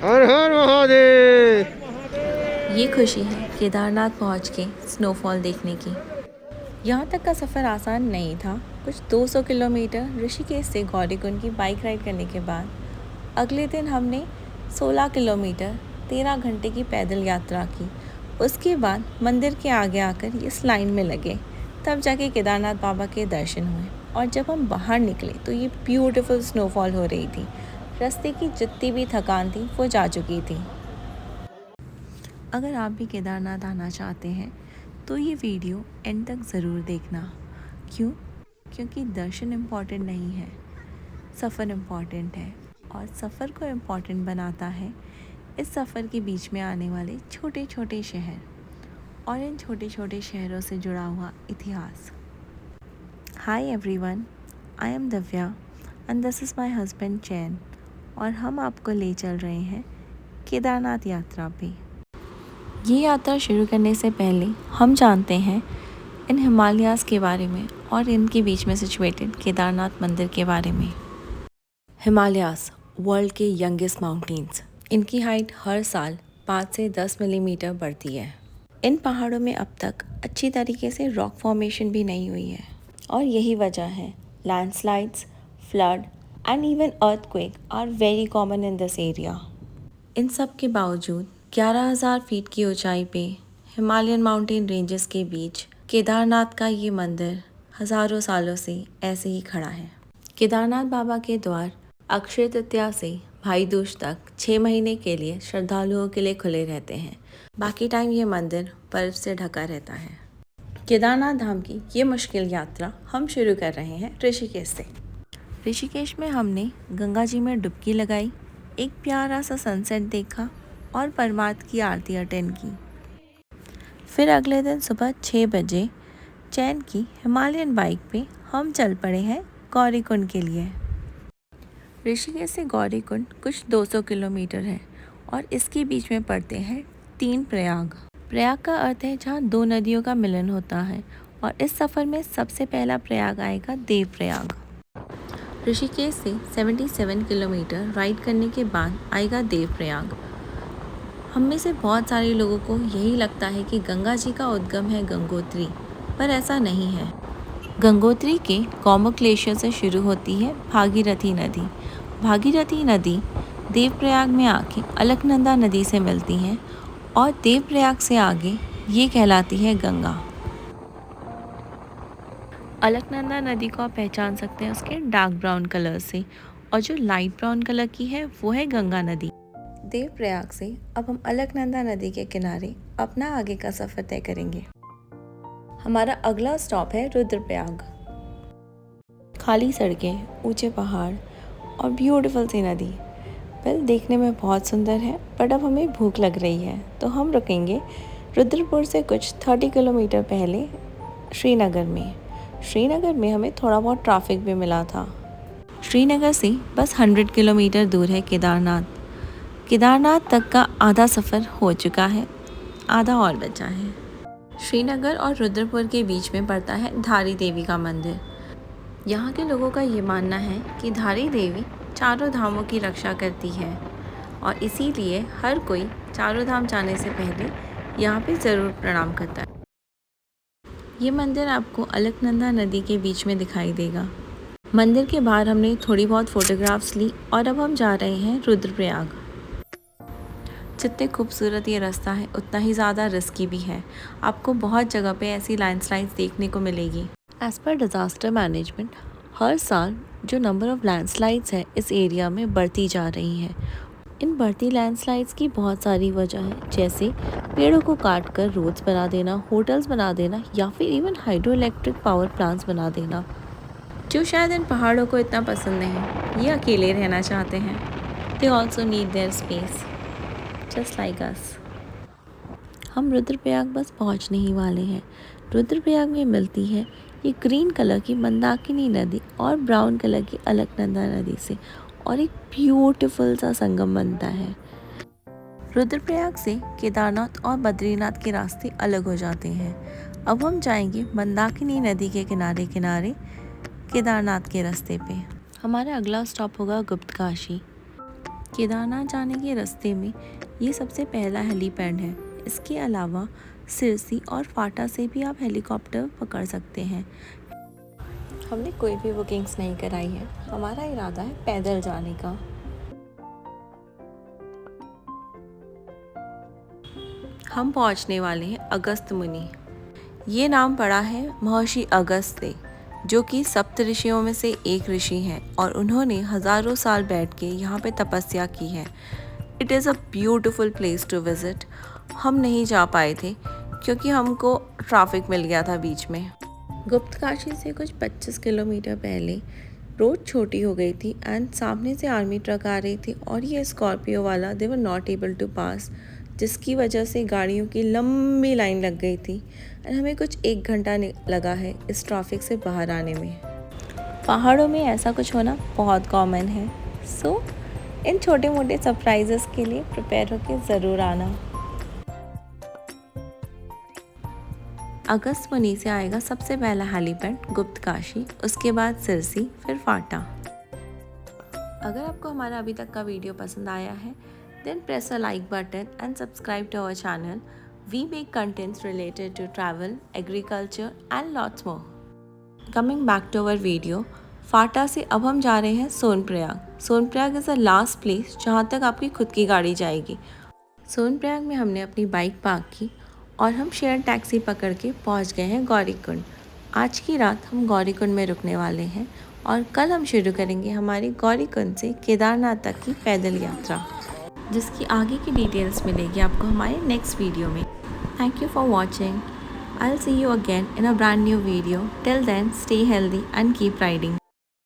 हर हर महादेव। ये खुशी है केदारनाथ पहुंच के स्नोफॉल देखने की। यहाँ तक का सफ़र आसान नहीं था। कुछ 200 किलोमीटर ऋषिकेश से गौरीकुंड की बाइक राइड करने के बाद अगले दिन हमने 16 किलोमीटर 13 घंटे की पैदल यात्रा की। उसके बाद मंदिर के आगे आकर इस लाइन में लगे, तब जाके केदारनाथ बाबा के दर्शन हुए। और जब हम बाहर निकले तो ये ब्यूटीफुल स्नोफॉल हो रही थी। रास्ते की जितनी भी थकान थी वो जा चुकी थी। अगर आप भी केदारनाथ आना चाहते हैं तो ये वीडियो एंड तक ज़रूर देखना। क्यों? क्योंकि दर्शन इम्पॉर्टेंट नहीं है, सफ़र इम्पॉर्टेंट है। और सफ़र को इम्पॉर्टेंट बनाता है इस सफ़र के बीच में आने वाले छोटे छोटे शहर और इन छोटे छोटे शहरों से जुड़ा हुआ इतिहास। Hi everyone, I am Divya and this is my husband चैन, और हम आपको ले चल रहे हैं केदारनाथ यात्रा पे। ये यात्रा शुरू करने से पहले हम जानते हैं इन हिमालयाज़ के बारे में और इनके बीच में सिचुएटेड केदारनाथ मंदिर के बारे में। हिमालयाज़ वर्ल्ड के यंगेस्ट माउंटेन्स। इनकी हाइट हर साल 5 से 10 मिलीमीटर बढ़ती है। इन पहाड़ों में अब तक अच्छी तरीके से रॉक फॉर्मेशन भी नहीं हुई है, और यही वजह है landslides, flood and even earthquake are very common in this area. इन सब के बावजूद 11,000 फीट की ऊंचाई पे हिमालयन माउंटेन रेंजेस के बीच केदारनाथ का ये मंदिर हज़ारों सालों से ऐसे ही खड़ा है। केदारनाथ बाबा के द्वार अक्षय तृतीया से भाई दूज तक 6 महीने के लिए श्रद्धालुओं के लिए खुले रहते हैं। बाकी टाइम ये मंदिर बर्फ से ढका रहता है। केदारनाथ धाम की ये मुश्किल यात्रा हम शुरू कर रहे हैं ऋषिकेश से। ऋषिकेश में हमने गंगा जी में डुबकी लगाई, एक प्यारा सा सनसेट देखा और परमार्थ की आरती अटेंड की। फिर अगले दिन सुबह 6 बजे चैन की हिमालयन बाइक पे हम चल पड़े हैं गौरीकुंड के लिए। ऋषिकेश से गौरीकुंड कुछ 200 किलोमीटर है और इसके बीच में पड़ते हैं 3 प्रयाग। प्रयाग का अर्थ है जहाँ 2 नदियों का मिलन होता है, और इस सफ़र में सबसे पहला प्रयाग आएगा देवप्रयाग। ऋषिकेश से 77 किलोमीटर राइड करने के बाद आएगा देवप्रयाग। हम में से बहुत सारे लोगों को यही लगता है कि गंगा जी का उद्गम है गंगोत्री, पर ऐसा नहीं है। गंगोत्री के गौमुख ग्लेशियर से शुरू होती है भागीरथी नदी। भागीरथी नदी देवप्रयाग में आके अलकनंदा नदी से मिलती है, और देवप्रयाग से आगे ये कहलाती है गंगा। अलकनंदा नदी को आप पहचान सकते हैं उसके डार्क ब्राउन कलर से, और जो लाइट ब्राउन कलर की है वो है गंगा नदी। देवप्रयाग से अब हम अलकनंदा नदी के किनारे अपना आगे का सफ़र तय करेंगे। हमारा अगला स्टॉप है रुद्रप्रयाग। खाली सड़कें, ऊंचे पहाड़ और ब्यूटीफुल सी नदी। वेल, देखने में बहुत सुंदर है, बट अब हमें भूख लग रही है तो हम रुकेंगे रुद्रपुर से कुछ 30 किलोमीटर पहले श्रीनगर में। श्रीनगर में हमें थोड़ा बहुत ट्रैफिक भी मिला था। श्रीनगर से बस 100 किलोमीटर दूर है केदारनाथ। केदारनाथ तक का आधा सफ़र हो चुका है, आधा और बचा है। श्रीनगर और रुद्रपुर के बीच में पड़ता है धारी देवी का मंदिर। यहाँ के लोगों का ये मानना है कि धारी देवी चारों धामों की रक्षा करती है, और इसीलिए हर कोई चारों धाम जाने से पहले यहाँ पे ज़रूर प्रणाम करता है। ये मंदिर आपको अलकनंदा नदी के बीच में दिखाई देगा। मंदिर के बाहर हमने थोड़ी बहुत फ़ोटोग्राफ्स ली, और अब हम जा रहे हैं रुद्रप्रयाग। जितने खूबसूरत ये रास्ता है उतना ही ज़्यादा रिस्की भी है। आपको बहुत जगह पे ऐसी लैंडस्लाइड्स देखने को मिलेगी। एज़ पर डिज़ास्टर मैनेजमेंट हर साल जो नंबर ऑफ़ लैंडस्लाइड्स है इस एरिया में बढ़ती जा रही है। इन बढ़ती लैंडस्लाइड्स की बहुत सारी वजह है, जैसे पेड़ों को काट कर रोड्स बना देना, होटल्स बना देना, या फिर even hydro electric power plants बना देना। जो शायद इन पहाड़ों को इतना पसंद नहीं, ये अकेले रहना चाहते हैं। They also need their space just like us. हम रुद्रप्रयाग बस पहुंचने ही वाले हैं। रुद्रप्रयाग में मिलती है ये ग्रीन कलर की मंदाकिनी नदी और ब्राउन कलर की अलकनंदा नदी से, और एक ब्यूटीफुल सा संगम बनता है। रुद्रप्रयाग से केदारनाथ और बद्रीनाथ के रास्ते अलग हो जाते हैं। अब हम जाएंगे मंदाकिनी नदी के किनारे किनारे केदारनाथ के रास्ते पे। हमारा अगला स्टॉप होगा गुप्तकाशी। केदारनाथ जाने के रास्ते में ये सबसे पहला हेलीपैड है। इसके अलावा सिरसी और फाटा से भी आप हेलीकॉप्टर पकड़ सकते हैं। हमने कोई भी बुकिंग्स नहीं कराई है, हमारा इरादा है पैदल जाने का। हम पहुंचने वाले हैं अगस्त मुनि। ये नाम पड़ा है महर्षि अगस्त से, जो कि सप्त ऋषियों में से एक ऋषि हैं और उन्होंने हज़ारों साल बैठ के यहाँ पे तपस्या की है। It is a beautiful place to visit. हम नहीं जा पाए थे क्योंकि हमको ट्रैफिक मिल गया था बीच में। गुप्तकाशी से कुछ 25 किलोमीटर पहले रोड छोटी हो गई थी एंड सामने से आर्मी ट्रक आ रही थी और ये स्कॉर्पियो वाला दे वर नॉट एबल टू पास, जिसकी वजह से गाड़ियों की लंबी लाइन लग गई थी एंड हमें कुछ 1 घंटा लगा है इस ट्रैफिक से बाहर आने में। पहाड़ों में ऐसा कुछ होना बहुत कॉमन है, सो इन छोटे मोटे सरप्राइजेस के लिए प्रिपेयर होकर ज़रूर आना। अगस्त मुनि से आएगा सबसे पहला हेलीपैड गुप्तकाशी, उसके बाद सिरसी, फिर फाटा। अगर आपको हमारा अभी तक का वीडियो पसंद आया है then press a like button and subscribe to our channel. We make contents related to travel, agriculture and lots more. Coming back to our video, फाटा से अब हम जा रहे हैं Sonprayag. Sonprayag is the last place जहाँ तक आपकी खुद की गाड़ी जाएगी। सोनप्रयाग में हमने अपनी बाइक पार्क की और हम शेयर टैक्सी पकड़ के पहुँच गए हैं गौरीकुंड। आज की रात हम गौरीकुंड में रुकने वाले हैं और कल हम शुरू करेंगे हमारी गौरीकुंड से केदारनाथ तक की पैदल यात्रा, जिसकी आगे की डिटेल्स मिलेगी आपको हमारे नेक्स्ट वीडियो में। Thank you for watching. I will see you again in a brand new video. Till then stay healthy and keep riding.